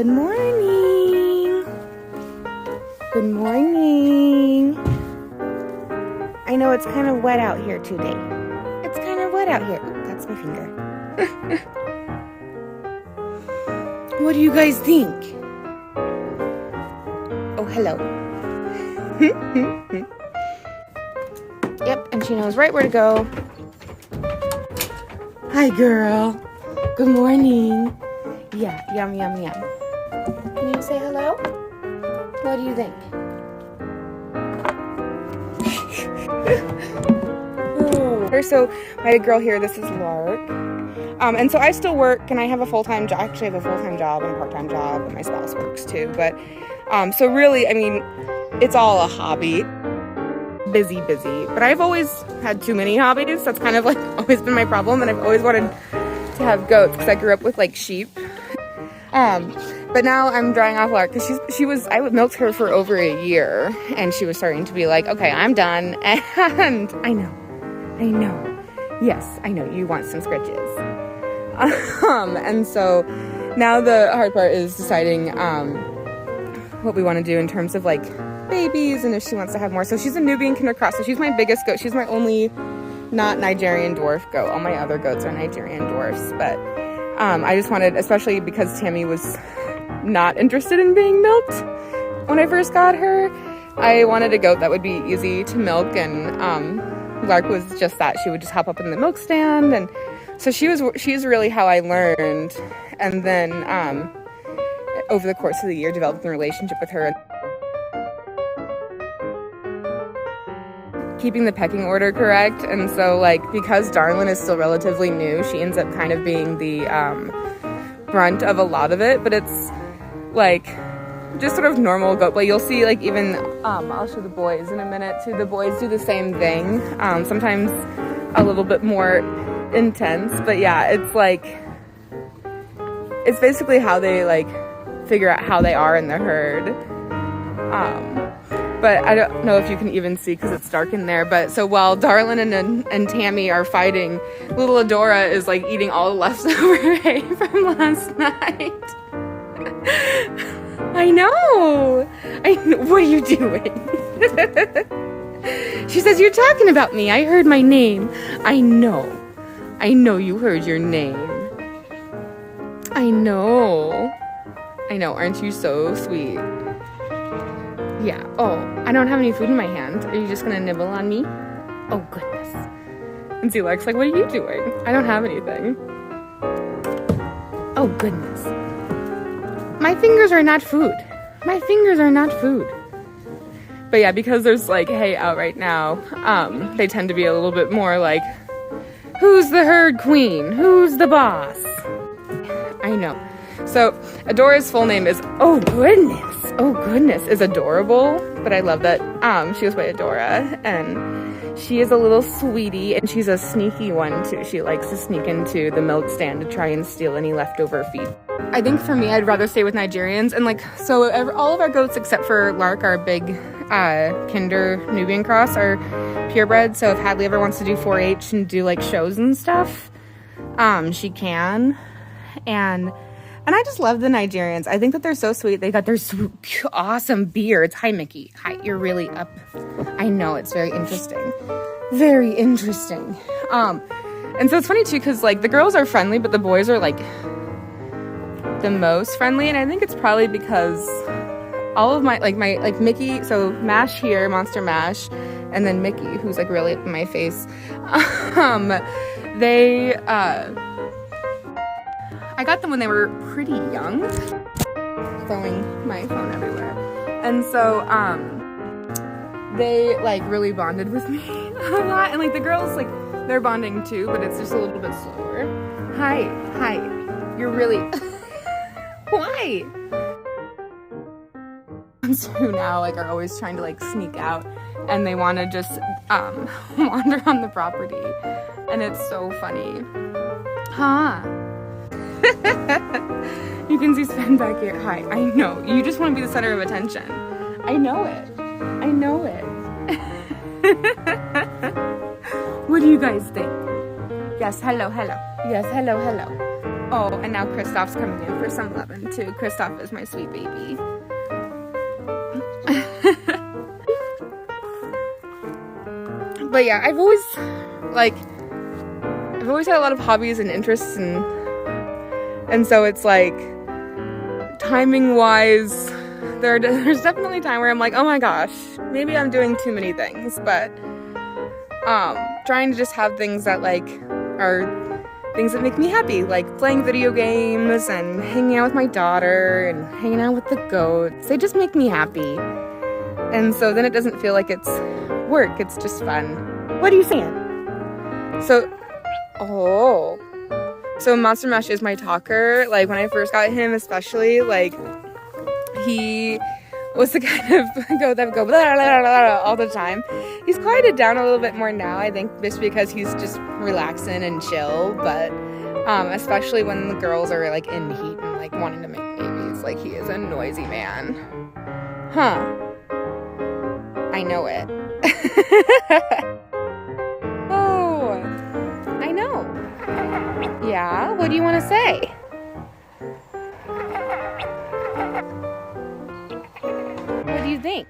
Good morning. Good morning. I know it's kind of wet out here today. It's kind of wet out here. Ooh, that's my finger. What do you guys think? Oh, hello. Yep, and she knows right where to go. Hi, girl. Good morning. Yeah, yum, yum, yum. Can you say hello? What do you think? So my girl here, this is Lark. And so I still work, and I have a full-time job. Actually, I have a full-time job and a part-time job, and my spouse works too. But so really, I mean, it's all a hobby. Busy. But I've always had too many hobbies. That's kind of like always been my problem, and I've always wanted to have goats because I grew up with like sheep. But now I'm drying off Lark because I milked her for over a year, and she was starting to be like, okay, I'm done. And I know. Yes, I know you want some scritches. And so now the hard part is deciding what we want to do in terms of like babies and if she wants to have more. So she's a Nubian Kinder Cross, so she's my biggest goat. She's my only not Nigerian dwarf goat. All my other goats are Nigerian dwarfs, but I just wanted, especially because Tammy was not interested in being milked when I first got her, I wanted a goat that would be easy to milk, and Lark was just that. She would just hop up in the milk stand, and so she's really how I learned. And then over the course of the year, developing a relationship with her, keeping the pecking order correct. And so like, because Darlin is still relatively new, she ends up kind of being the brunt of a lot of it, but it's like just sort of normal goat. But you'll see, like, even I'll show the boys in a minute too. The boys do the same thing, sometimes a little bit more intense, but yeah, it's like, it's basically how they like figure out how they are in the herd. But I don't know if you can even see because it's dark in there. But so while Darlin and Tammy are fighting, little Adora is like eating all the leftover hay from last night. I know. What are you doing? She says, you're talking about me. I heard my name. I know you heard your name. I know. Aren't you so sweet? Yeah. Oh, I don't have any food in my hand. Are you just gonna nibble on me? Oh, goodness. And see, Lex, like, what are you doing? I don't have anything. Oh, goodness. My fingers are not food. But yeah, because there's like hay out right now, they tend to be a little bit more like, who's the herd queen? Who's the boss? I know. So Adora's full name is, oh goodness, is Adorable. But I love that she goes by Adora, and she is a little sweetie, and she's a sneaky one too. She likes to sneak into the milk stand to try and steal any leftover feed. I think for me, I'd rather stay with Nigerians, and like, so all of our goats except for Lark, our big Kinder Nubian Cross, are purebred. So if Hadley ever wants to do 4-H and do like shows and stuff, she can. And I just love the Nigerians. I think that they're so sweet. They got their awesome beards. Hi, Mickey. Hi, you're really up. I know, it's very interesting. Very interesting. And so it's funny too, because like the girls are friendly, but the boys are like the most friendly. And I think it's probably because all of my Mickey, so Mash here, Monster Mash, and then Mickey, who's like really up in my face. I got them when they were pretty young. Throwing my phone everywhere. And so, they like really bonded with me a lot. And like the girls, like, they're bonding too, but it's just a little bit slower. Hi. You're really, why? Who now like are always trying to like sneak out, and they want to just wander on the property. And it's so funny. Huh? You can see Sven back here. Hi, I know. You just want to be the center of attention. I know it. What do you guys think? Yes, hello. Yes, hello. Oh, and now Kristoff's coming in for some loving too. Kristoff is my sweet baby. But yeah, I've always had a lot of hobbies and interests, and so it's like, timing wise, there's definitely a time where I'm like, oh my gosh, maybe I'm doing too many things, but trying to just have things that like are things that make me happy, like playing video games and hanging out with my daughter and hanging out with the goats. They just make me happy. And so then it doesn't feel like it's work, it's just fun. What are you saying? So Monster Mash is my talker. Like when I first got him, especially, like he was the kind of goat that would go blah, blah, blah, blah, all the time. He's quieted down a little bit more now, I think, just because he's just relaxing and chill, but especially when the girls are like in heat and like wanting to make babies, like he is a noisy man. Huh. I know it. Oh, I know. Yeah, what do you want to say? What do you think?